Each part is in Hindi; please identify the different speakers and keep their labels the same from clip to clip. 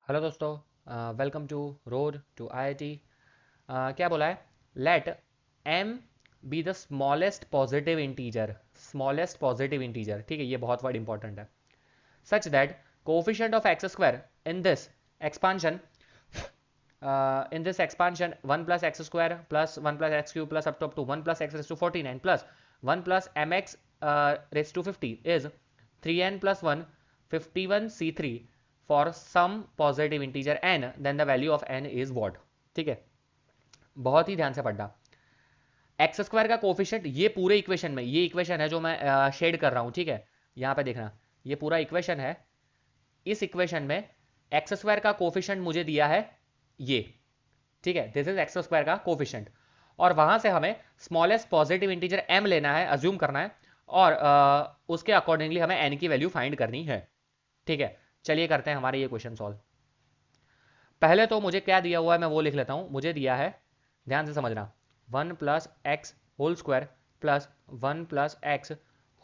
Speaker 1: हेलो दोस्तों, welcome to road to IIT. क्या बोला है? Let m be the smallest positive integer. ठीक है, ये बहुत वर्ड इंपॉर्टेंट है। Such that coefficient of x square in this expansion one plus x square plus one plus x cube plus up to 1 plus x raise to 49 plus 1 plus m x raise to 50 is 3n plus 1 51c3 for some positive integer n, then the value of n is what. ठीक है, बहुत ही ध्यान से पढ़ना। एक्स स्क्वायर का कोफिशिएंट ये पूरे इक्वेशन में, ये इक्वेशन है जो मैं शेड कर रहा हूं। ठीक है, यहां पे देखना, ये पूरा इक्वेशन है। इस इक्वेशन में एक्स स्क्वायर का कोफिशिएंट मुझे दिया है ये। ठीक है, दिस इज एक्स स्क्वायर का कोफिशिएंट, और वहां से हमें स्मॉलेस्ट पॉजिटिव इंटीजर m लेना है, अज्यूम करना है, और उसके अकॉर्डिंगली हमें n की वैल्यू फाइंड करनी है। ठीक है, चलिए करते हैं हमारे ये क्वेश्चन सॉल्व। पहले तो मुझे क्या दिया हुआ है मैं वो लिख लेता हूं। मुझे दिया है, ध्यान से समझना, 1 plus x whole square plus 1 plus x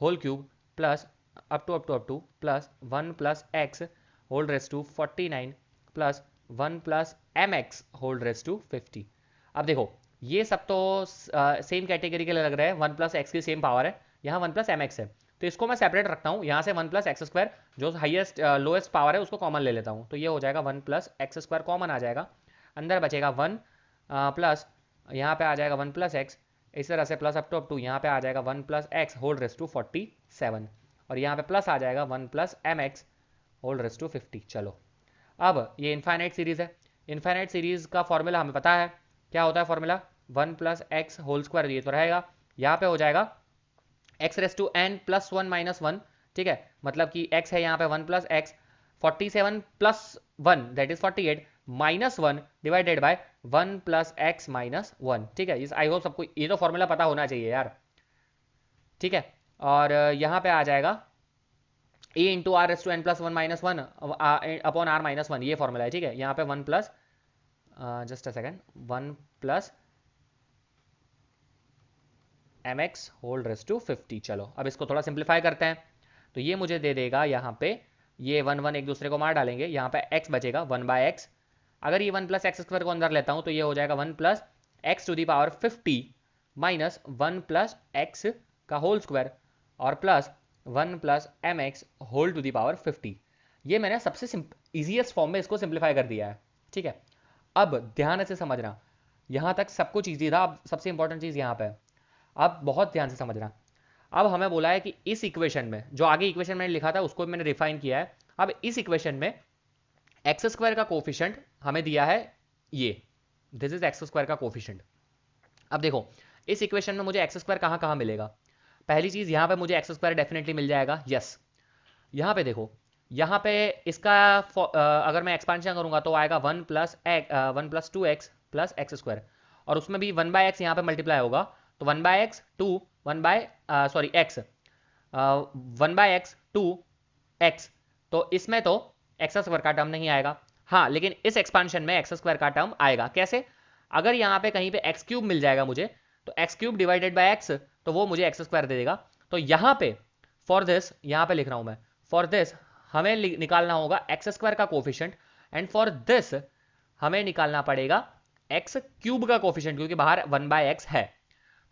Speaker 1: whole cube plus up to plus 1 plus x whole raise to 49 plus 1 plus m x whole raise to 50। अब देखो, ये सब तो सेम कैटेगरी के लिए लग रहा है। 1 प्लस एक्स की सेम पावर है, यहाँ 1 प्लस एम एक्स है, तो इसको मैं सेपरेट रखता हूँ। यहाँ से 1 प्लस एक्स स्क्वायर जो हाईएस्ट लोएस्ट पावर है उसको कॉमन ले लेता हूँ, तो ये हो जाएगा 1 प्लस एक्स स्क्वायर कॉमन आ जाएगा, अंदर बचेगा 1 प्लस, यहाँ पे आ जाएगा 1 प्लस एक्स, इस तरह से प्लस अप टू यहाँ पे आ जाएगा 1 plus x whole raise to 47, और यहाँ पे प्लस आ जाएगा 1 plus m x whole raise to 50। चलो, अब ये इन्फाइनाइट सीरीज है। इन्फाइनाइट सीरीज का फॉर्मूला हमें पता है, क्या होता है formula? 1 plus x whole square, ये तो रहेगा, यहाँ पे हो जाएगा x raise to n plus 1 minus 1। ठीक है, मतलब कि एक्स है यहाँ पे 1 plus x, 47 plus 1 that is 48 minus 1 divided by 1 plus x minus 1। ठीक है, इस आई होप सबको ये तो फॉर्मूला पता होना चाहिए यार। ठीक है, और यहाँ पे आ जाएगा a into r raise to n plus 1 minus 1 upon r minus 1, ये फॉर्मूला है। ठीक है, यहाँ पे 1 plus, just a second, 1 plus m x whole raise to 50। चलो, अब इसको थोड़ा सिंप्लीफाई करते हैं, तो ये मुझे दे देगा यहाँ पे, ये 1 1 एक दूसरे को मार डालेंगे, यहाँ पे x बचेगा 1 बाय एक्स। अगर ये 1 प्लस एक्स स्क्वायर को अंदर लेता हूँ तो ये हो जाएगा 1 plus x to the power 50 minus 1 plus x का होल स्क्वायर और plus 1 plus m x whole to the power 50। ये मैंने सबसे इजीएस्ट फॉर्म में इसको सिंप्लीफाई कर दिया है। ठीक है, अब ध्यान से समझना, यहाँ तक सब कुछ ईजी था। अब सबसे इंपॉर्टेंट चीज़ यहाँ पे है, अब बहुत ध्यान से समझना। अब हमें बोला है कि इस इक्वेशन में, जो आगे इक्वेशन मैंने लिखा था उसको मैंने रिफाइन किया है, अब इस इक्वेशन में एक्स स्क्वायर का कोफिशिएंट हमें दिया है ये, दिस इज एक्स स्क्वायर का कोफिशिएंट। अब देखो, इस इक्वेशन में मुझे एक्स स्क्वायर कहाँ कहाँ मिलेगा? पहली चीज, यहाँ पे मुझे एक्स स्क्वायर डेफिनेटली मिल जाएगा, यस। यहाँ पे देखो, यहाँ पे इसका अगर मैं एक्सपांशन करूंगा तो आएगा 1 plus 2x plus x square, और उसमें भी 1 बाय एक्स यहाँ पे मल्टीप्लाई होगा, तो 1 by x to 1 by sorry x 1 by x to x, तो इसमें तो एक्स स्क्वायर का टर्म नहीं आएगा। हाँ, लेकिन इस एक्सपांशन में एक्स स्क्वायर का टर्म आएगा। कैसे? अगर यहाँ पे कहीं पे एक्स क्यूब मिल जाएगा मुझे, तो x cube divided by x, तो वो मुझे एक्स स्क्वायर दे देगा। तो यहाँ पे फॉर दिस, यहाँ पे लिख रहा हूँ मैं, फॉर दिस हमें निकालना होगा एक्स स्क्वायर का कोफिशिएंट, एंड फॉर दिस हमें निकालना पड़ेगा एक्स क्यूब का कोफिशिएंट, क्योंकि बाहर 1 बाय एक्स है।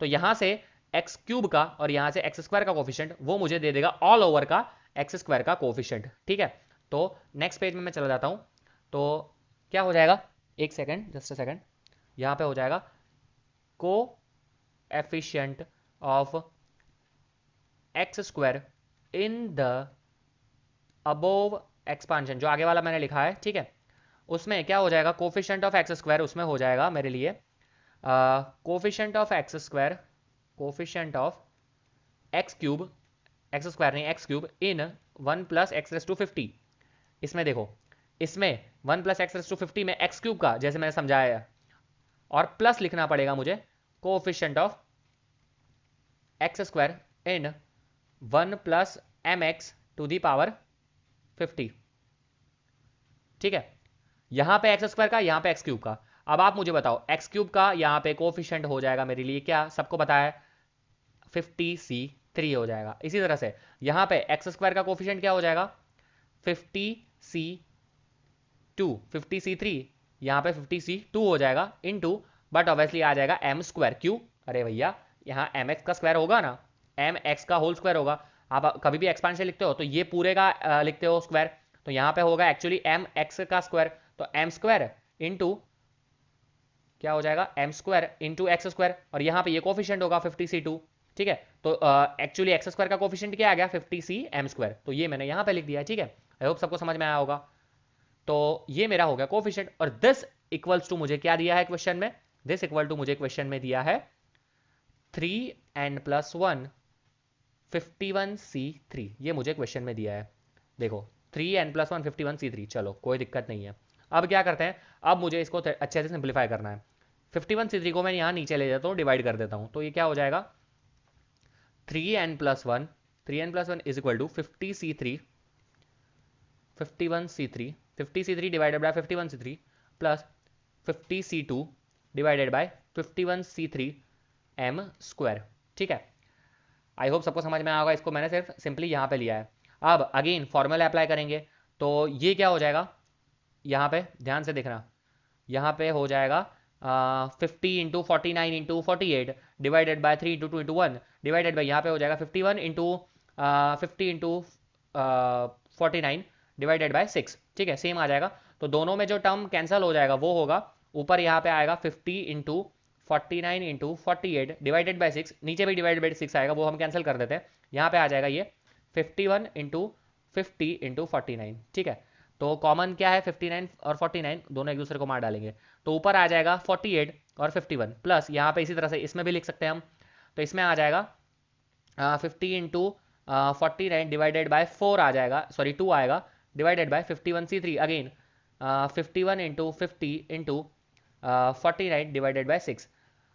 Speaker 1: तो यहां से एक्स क्यूब का और यहां से एक्स स्क्वायर का कोफिशिएंट वो मुझे दे देगा ऑल ओवर का एक्स स्क्वायर का कोफिशिएंट। ठीक है, तो नेक्स्ट पेज में मैं चला जाता हूं, तो क्या हो जाएगा, एक सेकेंड, जस्ट अ सेकेंड, यहां पे हो जाएगा को efficient of x square in the above expansion, जो आगे वाला मैंने लिखा है। ठीक है, उसमें क्या हो जाएगा, कोफिशिएंट ऑफ एक्स स्क्वायर उसमें हो जाएगा मेरे लिए coefficient of x square, coefficient of x cube, x square नहीं x cube, in 1 plus x raise to 50। इसमें देखो, इसमें 1 प्लस एक्स रेस टू 50 में एक्स क्यूब का, जैसे मैंने समझाया है, और प्लस लिखना पड़ेगा मुझे coefficient of x square in 1 plus m x to the power 50। ठीक है, यहां पे एक्स स्क्वायर का, यहां पे एक्स क्यूब का। अब आप मुझे बताओ, एक्स क्यूब का यहां पे कोफिशिएंट हो जाएगा मेरे लिए, क्या सबको बताया है, 50c3 हो जाएगा। इसी तरह से यहां पे एक्स स्क्वायर का कोफिशिएंट क्या हो जाएगा, 50c 50c3 यहाँ पे 50c2 हो जाएगा इनटू, बट ऑब्वियसली आ जाएगा m स्क्वायर। क्यों? अरे भैया यहाँ mx का स्क्वायर होगा ना, mx का होल स्क्वायर होगा। आप कभी भी एक्सपांशन लिखते हो तो ये पूरे का लिखते हो स्क्वायर, तो यहाँ पे होगा एक्चुअली mx का स्क्वायर, तो m स्क्वायर इंटू क्या हो जाएगा, m square into x square, और यहाँ पे ये कोफिशिएंट होगा 50c2। ठीक है, तो एक्चुअली एक्स स्क्वायर का कोफिशिएंट क्या आ गया, 50c m स्क्वायर, तो ये मैंने यहाँ पे लिख दिया है। ठीक है, आई होप सबको समझ में आया होगा। तो ये मेरा हो गया कोफिशिएंट, और दिस इक्वल्स टू मुझे क्या दिया है क्वेश्चन में, दिस इक्वल टू मुझे क्वेश्चन में दिया है 3n+1 51c3, ये मुझे क्वेश्चन में दिया है। देखो 3n+1 51c3, चलो कोई दिक्कत नहीं है। अब क्या करते हैं, अब मुझे इसको अच्छे से सिंप्लीफाई करना है। 51c3 को मैं यहाँ नीचे ले जाता हूँ, डिवाइड कर देता हूँ, तो ये क्या हो जाएगा 3n+1 is equal to 50c3 50c3 divided by 51c3 plus 50c2 divided by 51c3 m square. ठीक है, आई होप सबको समझ में आएगा। इसको मैंने सिर्फ सिंपली यहाँ पे लिया है। अब अगेन फॉर्मूला अप्लाई करेंगे, तो ये क्या हो जाएगा, यहाँ पे ध्यान से देखना, यहाँ पे हो जाएगा 50 into 49 into 48 divided by 3 into 2 into 1 divided by, यहाँ पे हो जाएगा 51 इंटू 50 इंटू 49 डिवाइडेड बाय 6। ठीक है, सेम आ जाएगा, तो दोनों में जो टर्म कैंसिल हो जाएगा वो होगा, ऊपर यहाँ पे आएगा 50 इंटू 49 इंटू 48 डिवाइडेड बाई 6, नीचे भी डिवाइडेड बाई 6 आएगा, वो हम कैंसिल कर देते हैं। यहाँ पे आ जाएगा ये 51 इंटू 50 इंटू 49। ठीक है, तो कॉमन क्या है, 59 और 49 दोनों एक दूसरे को मार डालेंगे, तो ऊपर आ जाएगा 48 और 51 प्लस, यहाँ पे इसी तरह से इसमें भी लिख सकते हैं हम, तो इसमें आ जाएगा 50 इंटू 49 डिवाइडेड बाय 4 आ जाएगा, सॉरी 2 आएगा, divided by 51c3 again 51 into 50 into 49 divided by 6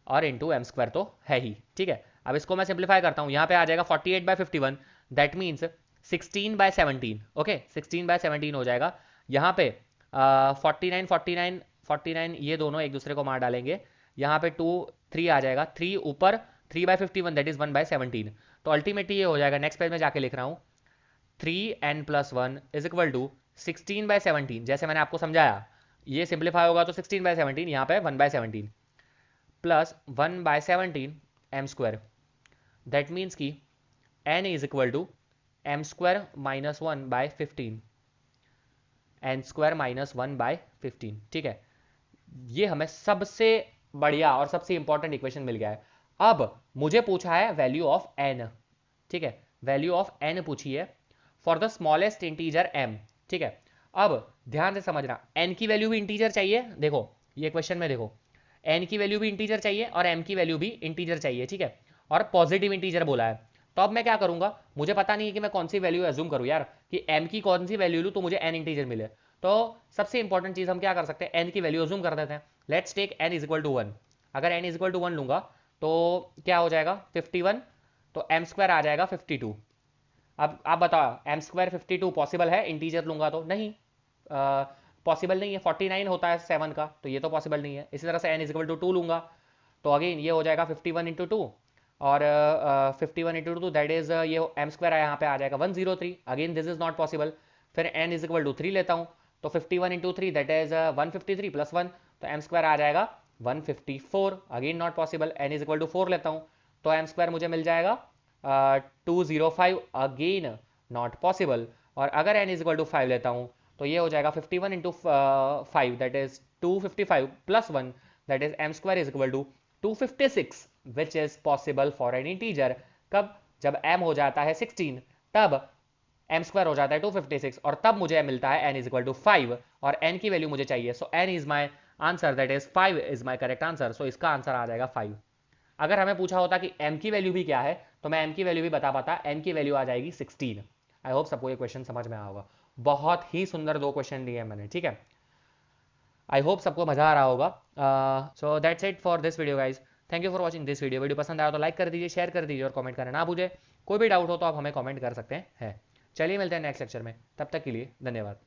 Speaker 1: और इंटू m स्क्वायर तो है ही। ठीक है, अब इसको मैं सिंप्लीफाई करता हूँ, यहाँ पे आ जाएगा 48 by 51, that means 16 by 17। Okay, 16 by 17 हो जाएगा। यहाँ पे 49 49 49 ये दोनों एक दूसरे को मार डालेंगे, यहाँ पे 2 3 आ जाएगा, 3 ऊपर 3 बाय 51 दैट इज 1 बाय 17, तो अल्टीमेटली ये हो जाएगा, नेक्स्ट पेज में जाके लिख रहा हूँ 3n+1 is equal to 16 by 17, जैसे मैंने आपको समझाया, ये सिंप्लीफाई होगा तो 16 बाय 17, यहाँ पे 1 by 17 plus 1 by 17 m square, that means कि n is equal to m square minus 1 by 15, n square minus 1 by 15। ठीक है, ये हमें सबसे बढ़िया और सबसे इंपॉर्टेंट इक्वेशन मिल गया है। अब मुझे पूछा है वैल्यू ऑफ n। ठीक है, वैल्यू ऑफ n पूछी है for the smallest integer m। ठीक है, अब ध्यान से समझना, n की वैल्यू भी इंटीजर चाहिए। देखो ये क्वेश्चन में देखो, n की वैल्यू भी इंटीजर चाहिए और m की वैल्यू भी इंटीजर चाहिए। ठीक है, और पॉजिटिव इंटीजर बोला है, तो अब मैं क्या करूंगा, मुझे पता नहीं है कि मैं कौन सी वैल्यू एज्यूम करूं यार, कि m की कौन सी वैल्यू लूं तो मुझे n इंटीजर मिले। तो सबसे इंपॉर्टेंट चीज हम क्या कर सकते हैं, n की वैल्यू एज्यूम कर देते हैं। Let's take n is equal to 1। अगर n इज इक्वल टू 1 लूंगा तो क्या हो जाएगा 51, तो m स्क्वायर आ जाएगा 52। अब आप बताओ m स्क्वायर 52 पॉसिबल है, इंटीजर लूंगा तो नहीं, पॉसिबल नहीं है। 49 होता है 7 का, तो ये तो पॉसिबल नहीं है। इसी तरह से n इज इक्वल टू 2 लूंगा तो अगेन ये हो जाएगा 51 इंटू 2, और 51 इंटू 2 दैट इज ये m स्क्वायर यहाँ पे आ जाएगा 103, again this is not possible. फिर n इज इक्वल टू 3 लेता हूँ, तो 51 इंटू 3 दैट इज 153 प्लस 1, तो m स्क्वायर आ जाएगा 154, again not possible. n is equal to 4 लेता हूँ तो m स्क्वायर मुझे मिल जाएगा 205, अगेन नॉट पॉसिबल। और अगर n इज इक्वल टू 5 लेता हूँ तो ये हो जाएगा 51 into 5 that is 255 plus 1 that is m square is equal to 256, which is possible for an integer. कब? जब m हो जाता है 16, तब m स्क्वायर हो जाता है 256, और तब मुझे मिलता है n इज इक्वल टू 5, और n की वैल्यू मुझे चाहिए, so n is my answer, that is 5 is my correct answer. So इसका आंसर आ जाएगा 5। अगर हमें पूछा होता कि m की वैल्यू भी क्या है तो मैं m की वैल्यू भी बता पाता, m की वैल्यू आ जाएगी 16। आई होप सबको ये क्वेश्चन समझ में आया होगा। बहुत ही सुंदर 2 क्वेश्चन दिए हैं मैंने। ठीक है, आई होप सबको मजा आ रहा होगा। So that's it for this video guys, thank you for watching this video. Video पसंद आया तो लाइक कर दीजिए, शेयर कर दीजिए और कमेंट करना ना भूलिए। कोई भी डाउट हो तो आप हमें कमेंट कर सकते हैं। चलिए मिलते हैं नेक्स्ट लेक्चर में, तब तक के लिए धन्यवाद।